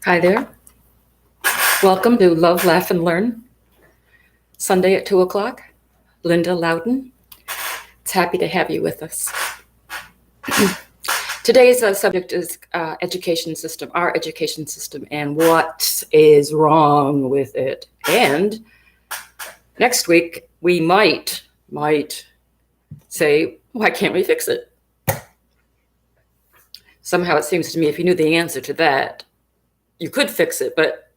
Hi there. Welcome to Love, Laugh, and Learn, Sunday at 2 o'clock. Linda Loudon. It's happy to have you with us. Today's subject is education system, our education system, and what is wrong with it. And next week, we might say, why can't we fix it? Somehow it seems to me if you knew the answer to that, you could fix it, but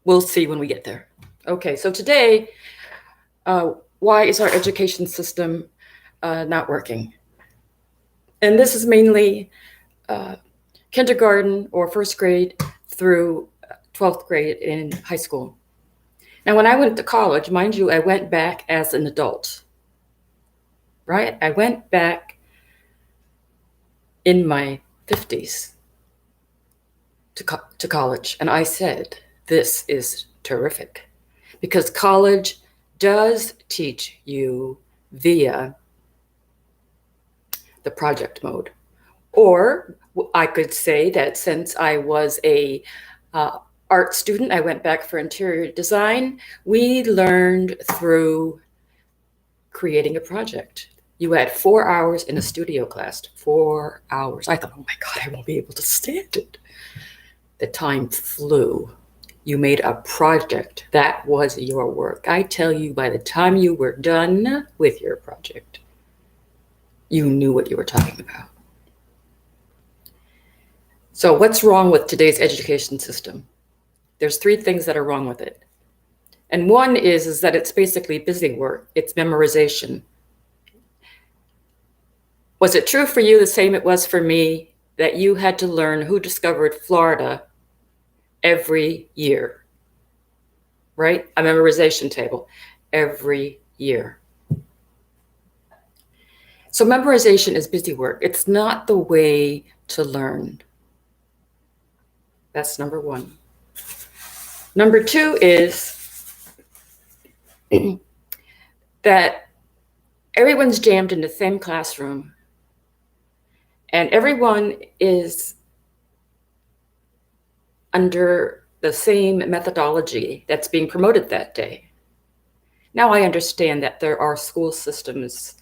we'll see when we get there. Okay, so today, why is our education system not working? And this is mainly kindergarten or first grade through 12th grade in high school. Now, when I went to college, mind you, I went back as an adult, right? I went back in my 50s to college, and I said, this is terrific, because college does teach you via the project mode. Or I could say that since I was a art student, I went back for interior design, we learned through creating a project. You had 4 hours in a studio class, 4 hours. I thought, oh my God, I won't be able to stand it. The time flew. You made a project. That was your work. I tell you, by the time you were done with your project, you knew what you were talking about. So what's wrong with today's education system? There's 3 things that are wrong with it. And one is that it's basically busy work. It's memorization. Was it true for you the same it was for me that you had to learn who discovered Florida every year, right? A memorization table every year. So memorization is busy work. It's not the way to learn. That's number 1. Number 2 is that everyone's jammed in the same classroom, and everyone is under the same methodology that's being promoted that day. Now I understand that there are school systems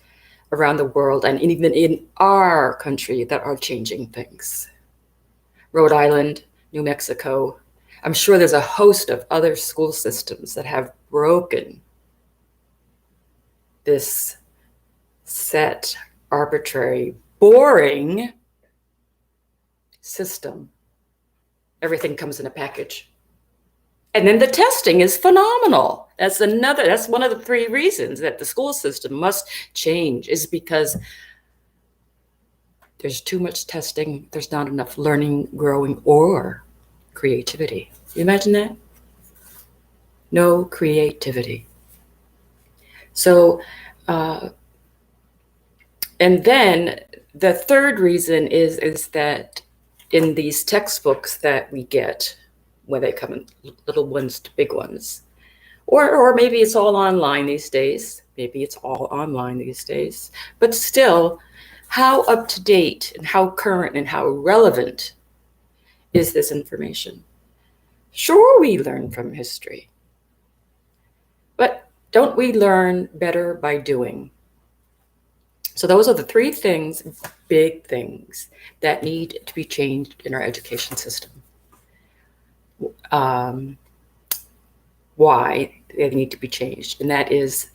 around the world and even in our country that are changing things. Rhode Island, New Mexico, I'm sure there's a host of other school systems that have broken this set, arbitrary, boring system. Everything comes in a package. And then the testing is phenomenal. That's one of the 3 reasons that the school system must change, is because there's too much testing. There's not enough learning, growing, or creativity. You imagine that? No creativity. So, and then the 3rd reason is that in these textbooks that we get, when they come in little ones to big ones, or maybe it's all online these days. Maybe it's all online these days. But still, how up to date and how current and how relevant is this information? Sure, we learn from history, but don't we learn better by doing? So those are the 3 things, big things, that need to be changed in our education system. Why they need to be changed, and that is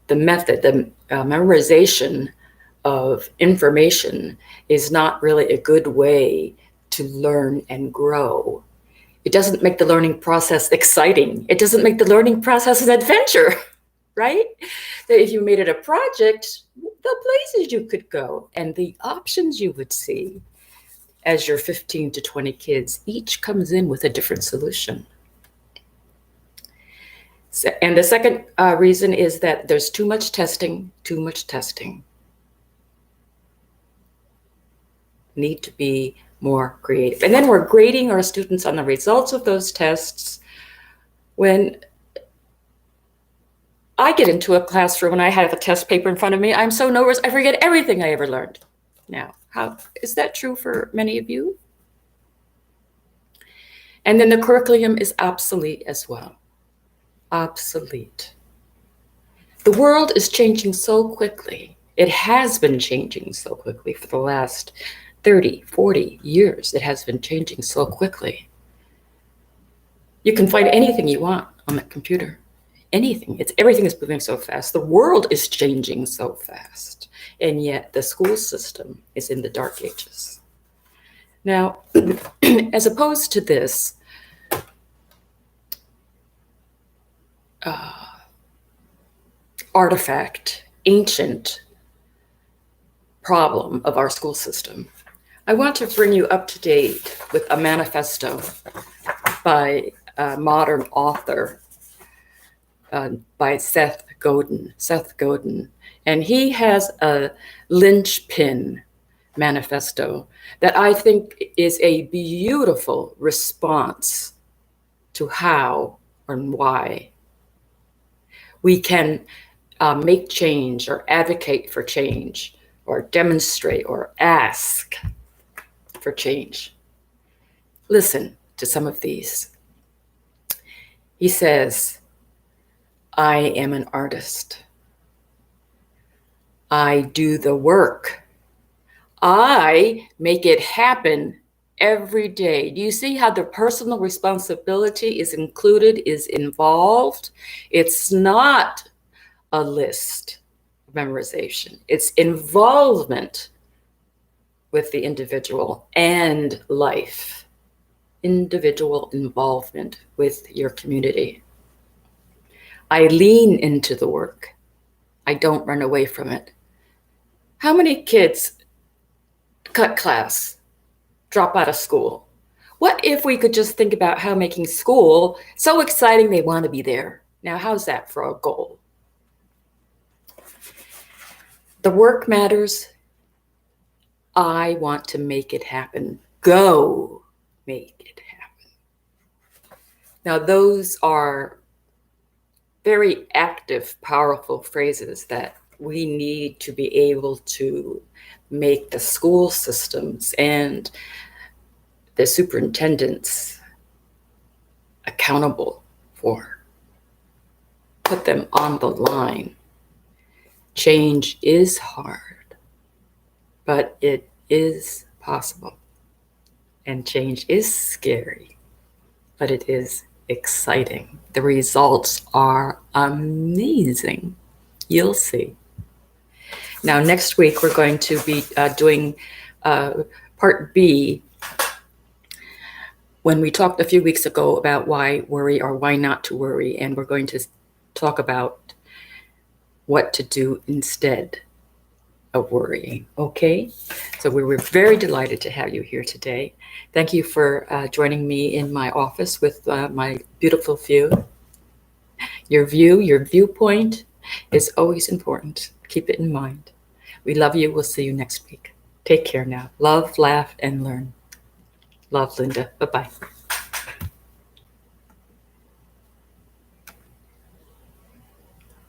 the method. The memorization of information is not really a good way to learn and grow. It doesn't make the learning process exciting. It doesn't make the learning process an adventure, right? That if you made it a project, the places you could go and the options you would see as your 15 to 20 kids each comes in with a different solution. So, and the second reason is that there's too much testing. Need to be more creative. And then we're grading our students on the results of those tests. When I get into a classroom and I have a test paper in front of me, I'm so nervous I forget everything I ever learned. Now, how is that true for many of you? And then the curriculum is obsolete as well. Obsolete. The world is changing so quickly. It has been changing so quickly for the last 30, 40 years. It has been changing so quickly. You can find anything you want on that computer. Anything. Everything is moving so fast. The world is changing so fast. And yet the school system is in the dark ages. Now, as opposed to this, artifact, ancient problem of our school system, I want to bring you up to date with a manifesto by a modern author by Seth Godin. And he has a linchpin manifesto that I think is a beautiful response to how and why we can make change or advocate for change or demonstrate or ask for change. Listen to some of these. He says, I am an artist. I do the work. I make it happen every day. Do you see how the personal responsibility is included, is involved? It's not a list of memorization. It's involvement with the individual and life. Individual involvement with your community. I lean into the work. I don't run away from it. How many kids cut class, drop out of school? What if we could just think about how making school so exciting they want to be there? Now, how's that for a goal? The work matters. I want to make it happen. Go make it happen. Now, those are very active, powerful phrases that we need to be able to make the school systems and the superintendents accountable for. Put them on the line. Change is hard, but it is possible. And change is scary, but it is exciting. The results are amazing. You'll see. Now, next week, we're going to be doing part B, when we talked a few weeks ago about why worry or why not to worry, and we're going to talk about what to do instead of worrying, okay? So we were very delighted to have you here today. Thank you for joining me in my office with my beautiful view. Your viewpoint is always important. Keep it in mind. We love you. We'll see you next week. Take care now. Love, laugh, and learn. Love, Linda. Bye-bye.